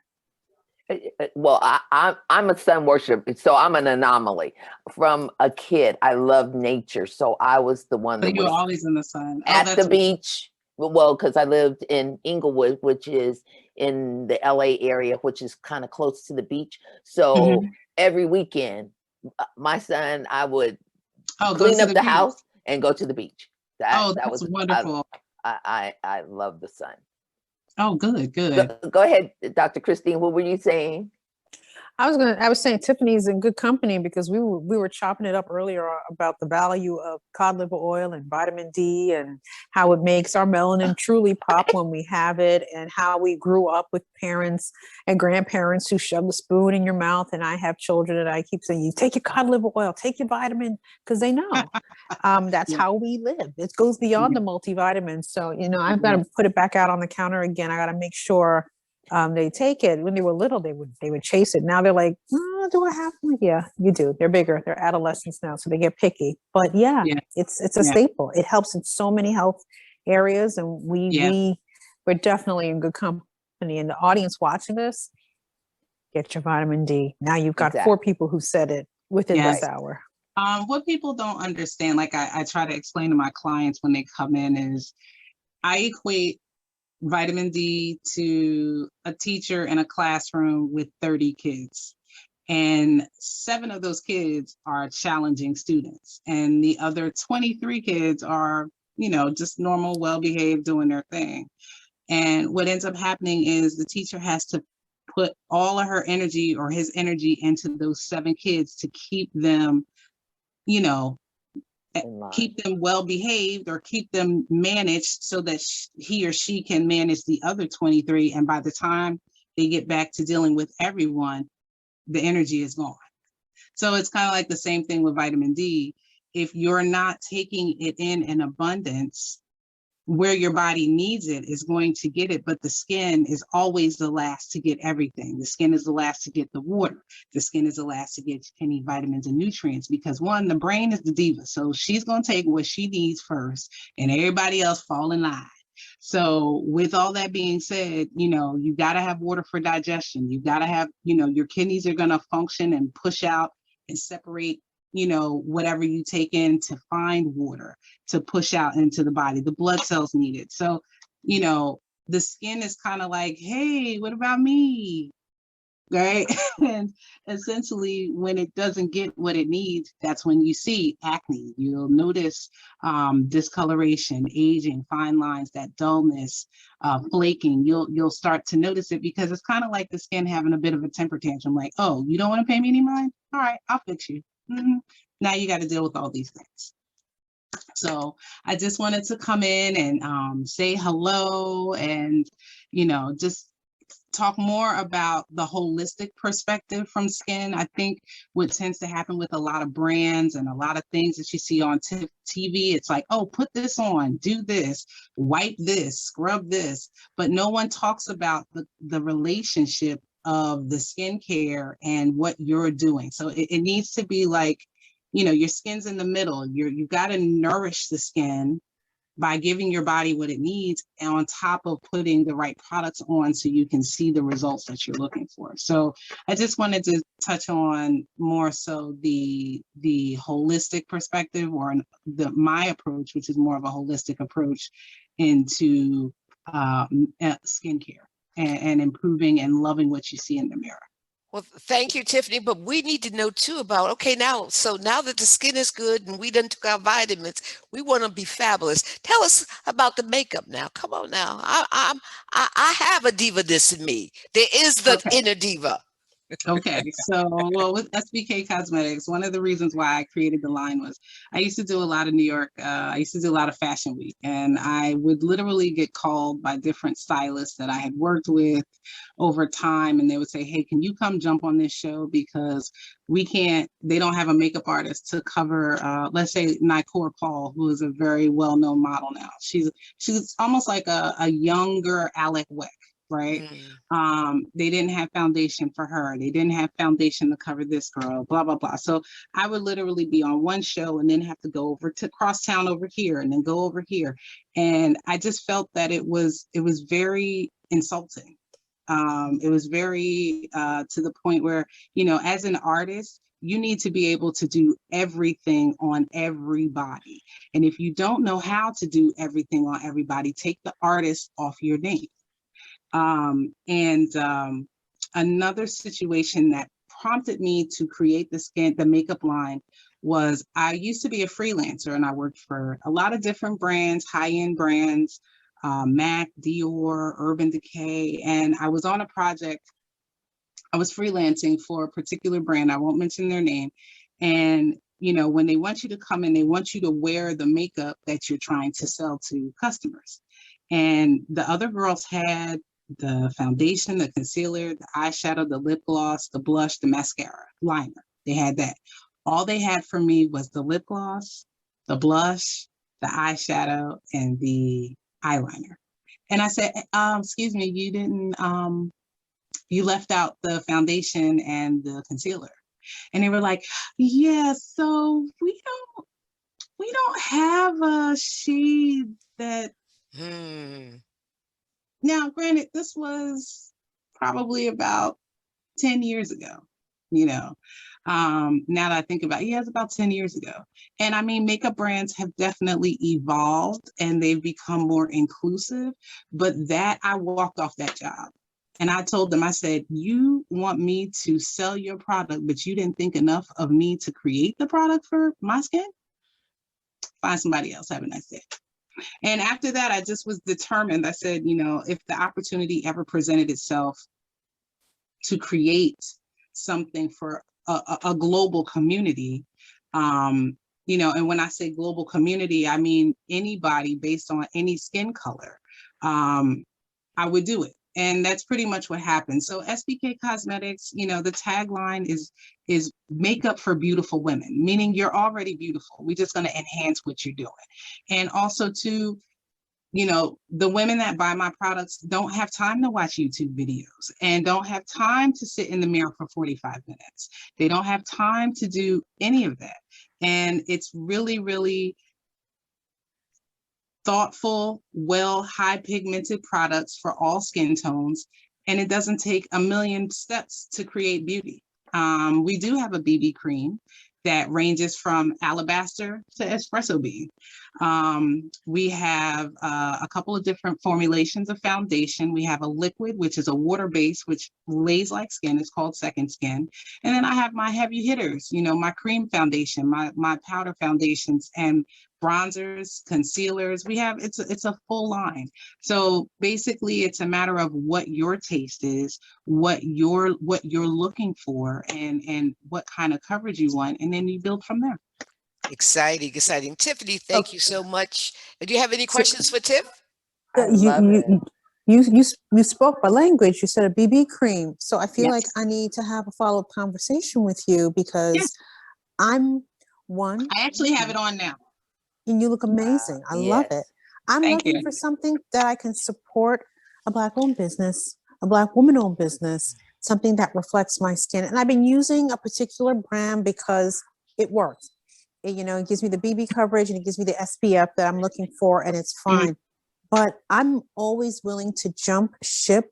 Well, I'm a sun worshiper, so I'm an anomaly. From a kid, I loved nature, so I was the one So that you were was always in the sun. at the beach. Well, because I lived in Inglewood, which is in the LA area, which is kind of close to the beach. So every weekend, my son, I would clean up the house and go to the beach. That that's was wonderful. I love the sun. Oh, good. Go ahead, Dr. Christine. What were you saying? I was saying Tiffany's in good company because we were chopping it up earlier about the value of cod liver oil and vitamin D and how it makes our melanin truly pop when we have it, and how we grew up with parents and grandparents who shove the spoon in your mouth. And I have children and I keep saying, you take your cod liver oil, take your vitamin, because they know that's how we live. It goes beyond the multivitamins. So, I've got to put it back out on the counter again. I got to make sure They take it. When they were little, they would chase it. Now they're like, oh, do I have one? Yeah, you do. They're bigger. They're adolescents now, so they get picky. But yeah, Yeah. it's a Yeah. staple. It helps in so many health areas, and Yeah. we're definitely in good company. And the audience watching this, get your vitamin D. Now you've got 4 Exactly. people who said it within Yes. this hour. What people don't understand, like I try to explain to my clients when they come in, is I equate vitamin D to a teacher in a classroom with 30 kids. And 7 of those kids are challenging students. And the other 23 kids are, just normal, well-behaved, doing their thing. And what ends up happening is the teacher has to put all of her energy or his energy into those 7 kids to keep them, you know, keep them well behaved or keep them managed so that he or she can manage the other 23. And by the time they get back to dealing with everyone, the energy is gone. So it's kind of like the same thing with vitamin D. If you're not taking it in abundance, where your body needs it is going to get it, but the skin is always the last to get everything. The skin is the last to get the water. The skin is the last to get any vitamins and nutrients, because one, the brain is the diva. So she's going to take what she needs first and everybody else fall in line. So with all that being said, you got to have water for digestion. You got to have, your kidneys are going to function and push out and separate whatever you take in to find water to push out into the body. The blood cells need it. So, the skin is kind of like, hey, what about me? Right? And essentially, when it doesn't get what it needs, that's when you see acne. You'll notice discoloration, aging, fine lines, that dullness, flaking. You'll start to notice it, because it's kind of like the skin having a bit of a temper tantrum. Like, oh, you don't want to pay me any mind? All right, I'll fix you. Mm-hmm. Now you got to deal with all these things. So I just wanted to come in and say hello and, just talk more about the holistic perspective from skin. I think what tends to happen with a lot of brands and a lot of things that you see on TV, it's like, oh, put this on, do this, wipe this, scrub this, but no one talks about the relationship of the skincare and what you're doing. So it needs to be like, your skin's in the middle. You got to nourish the skin by giving your body what it needs, and on top of putting the right products on so you can see the results that you're looking for. So I just wanted to touch on more so the holistic perspective, or my approach, which is more of a holistic approach into skincare and improving and loving what you see in the mirror. Well, thank you, Tiffany. But we need to know too about, okay, now that the skin is good and we done took our vitamins, we want to be fabulous. Tell us about the makeup now. Come on now. I have a diva-ness in me. There is the inner diva. Okay, so with SKB Cosmetics, one of the reasons why I created the line was I used to do a lot of New York, I used to do a lot of Fashion Week, and I would literally get called by different stylists that I had worked with over time, and they would say, hey, can you come jump on this show, because they don't have a makeup artist to cover, let's say Nicole Paul, who is a very well-known model now. She's almost like a younger Alec Weck. Right? They didn't have foundation for her. They didn't have foundation to cover this girl, blah, blah, blah. So I would literally be on one show and then have to go over to crosstown over here and then go over here. And I just felt that it was very insulting. It was very to the point where, as an artist, you need to be able to do everything on everybody. And if you don't know how to do everything on everybody, take the artist off your name. Another situation that prompted me to create the makeup line was I used to be a freelancer, and I worked for a lot of different brands, high-end brands, MAC, Dior, Urban Decay, and I was on a project. I was freelancing for a particular brand. I won't mention their name. And when they want you to come in, they want you to wear the makeup that you're trying to sell to customers. And the other girls had the foundation, the concealer, the eyeshadow, the lip gloss, the blush, the mascara, liner. They had that. All they had for me was the lip gloss, the blush, the eyeshadow, and the eyeliner. And I said, excuse me, you didn't, you left out the foundation and the concealer. And they were like, yeah, so we don't have a shade that. Now, granted, this was probably about 10 years ago, you know. Now that I think about it, yeah, it's about 10 years ago. And I mean, makeup brands have definitely evolved and they've become more inclusive, but that I walked off that job. And I told them, I said, you want me to sell your product, but you didn't think enough of me to create the product for my skin? Find somebody else. Have a nice day. And after that, I just was determined. I said, you know, if the opportunity ever presented itself to create something for a global community, you know, and when I say global community, I mean anybody based on any skin color, I would do it. And that's pretty much what happened. So SBK Cosmetics, you know, the tagline is makeup for beautiful women, meaning you're already beautiful. We're just going to enhance what you're doing. And also to, you know, the women that buy my products don't have time to watch YouTube videos and don't have time to sit in the mirror for 45 minutes. They don't have time to do any of that. And it's really, really thoughtful, well, high pigmented products for all skin tones. And it doesn't take a million steps to create beauty. We do have a BB cream that ranges from alabaster to espresso bean. We have a couple of different formulations of foundation. We have a liquid, which is a water base, which lays like skin. It's called Second Skin. And then I have my heavy hitters, you know, my cream foundation, my powder foundations, and bronzers, concealers. We have, it's a full line. So basically it's a matter of what your taste is, what you're looking for, and what kind of coverage you want, and then you build from there. Exciting, exciting. Tiffany, thank you so much. Do you have any questions for Tiff? I love it. You spoke my language. You said a BB cream. So I feel Yes. like I need to have a follow-up conversation with you because Yes. I'm one. I actually have it on now. And you look amazing. I love it. I'm Thank looking you. for something that I can support a Black-owned business, a Black woman-owned business, something that reflects my skin. And I've been using a particular brand because it works. It, you know, it gives me the BB coverage and it gives me the SPF that I'm looking for, and it's fine. But I'm always willing to jump ship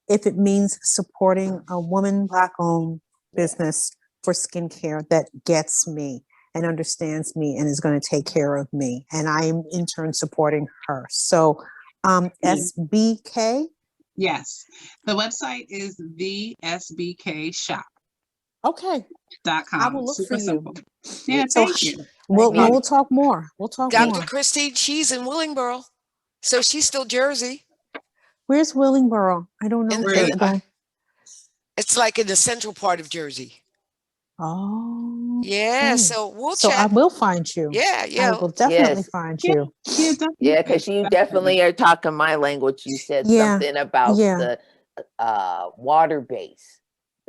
if it means supporting a woman Black-owned business for skincare that gets me and understands me and is going to take care of me. And I'm in turn supporting her. So SBK? Yes. The website is the SBK Shop. Okay. .com. I will look Super for you. simple. Yeah, So thank you. we'll talk more. We'll talk Dr. more. Christine, she's in Willingboro. So she's still Jersey. Where's Willingboro? I don't know. It's like in the central part of Jersey. Oh. Yeah, so we'll So chat. I will find you. Yeah, I will definitely find you. Yeah, because you definitely are talking my language. You said something about the water base.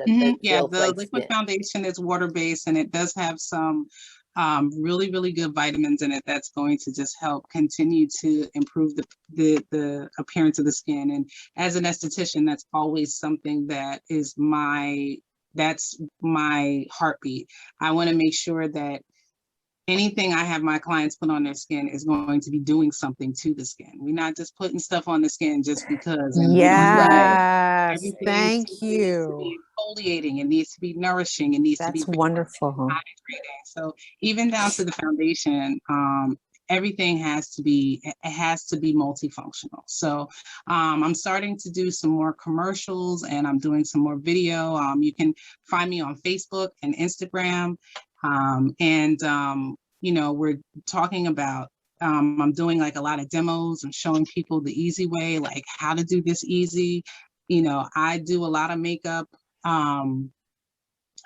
Yeah, the liquid foundation is water-based, and it does have some really, really good vitamins in it that's going to just help continue to improve the appearance of the skin. And as an esthetician, that's always something that is that's my heartbeat. I want to make sure that anything I have my clients put on their skin is going to be doing something to the skin. We're not just putting stuff on the skin just because. And yes, thank you. It needs to be exfoliating. It needs to be nourishing. It needs to be wonderful. Hydrating. So even down to the foundation, everything has to be multifunctional. So I'm starting to do some more commercials, and I'm doing some more video. You can find me on Facebook and Instagram. You know, we're talking about, I'm doing like a lot of demos and showing people the easy way, like how to do this easy. You know, I do a lot of makeup.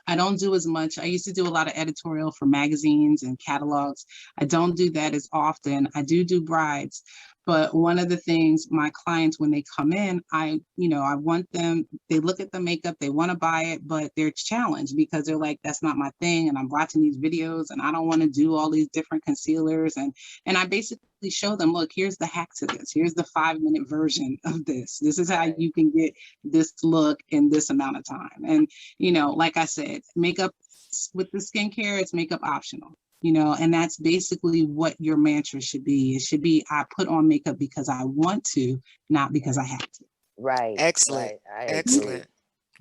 I don't do as much. I used to do a lot of editorial for magazines and catalogs. I don't do that as often. I do brides. But one of the things my clients, when they come in, I want them, they look at the makeup, they want to buy it, but they're challenged because they're like, that's not my thing. And I'm watching these videos and I don't want to do all these different concealers. And I basically basically show them, look, here's the hack to this. Here's the 5-minute version of this. This is how you can get this look in this amount of time. And, like I said, makeup with the skincare, it's makeup optional. And that's basically what your mantra should be. It should be, I put on makeup because I want to, not because I have to. Right. Excellent. Right. I agree. Excellent.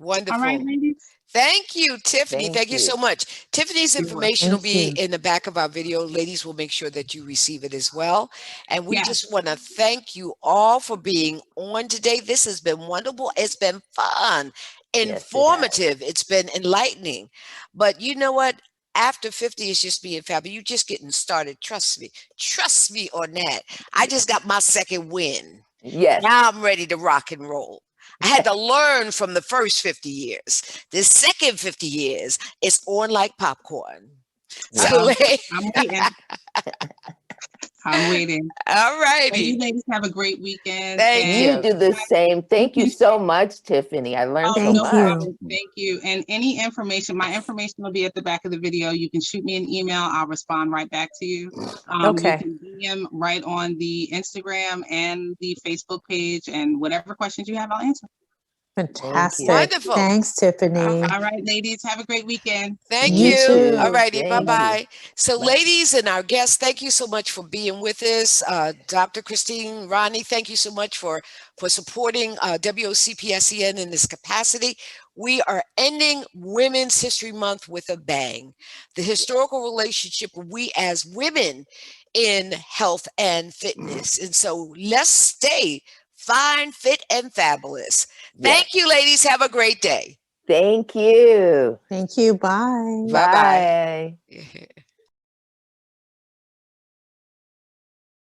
Wonderful. All right, ladies. Thank you, Tiffany. Thank you so much. Tiffany's You're welcome. information will Thank be you. in the back of our video. Ladies, will make sure that you receive it as well. And we Yes. just want to thank you all for being on today. This has been wonderful. It's been fun, informative. It's been enlightening. But you know what? After 50 is just being fabulous. You're just getting started. Trust me. Trust me on that. I just got my second win. Yes. Now I'm ready to rock and roll. I had to learn from the first 50 years. The second 50 years is on like popcorn. So, I'm waiting. I'm waiting. All righty. You ladies have a great weekend. Thank You do the same. Thank you so much, Tiffany. I learned so much. Problem. Thank you. And any information, my information will be at the back of the video. You can shoot me an email. I'll respond right back to you. Okay. You can DM right on the Instagram and the Facebook page, and whatever questions you have, I'll answer. Fantastic. Wonderful. Thanks, Tiffany. All right, ladies, have a great weekend. Thank You you. too. All righty. Thank Bye-bye. So, Bye. ladies and our guests, thank you so much for being with us. Dr. Christine, Ronnie, thank you so much for supporting WOCPSEN in this capacity. We are ending Women's History Month with a bang. The historical relationship we as women in health and fitness. And so let's stay fine, fit, and fabulous. Thank you, ladies. Have a great day. Thank you. Thank you. Bye. Bye. Bye-bye.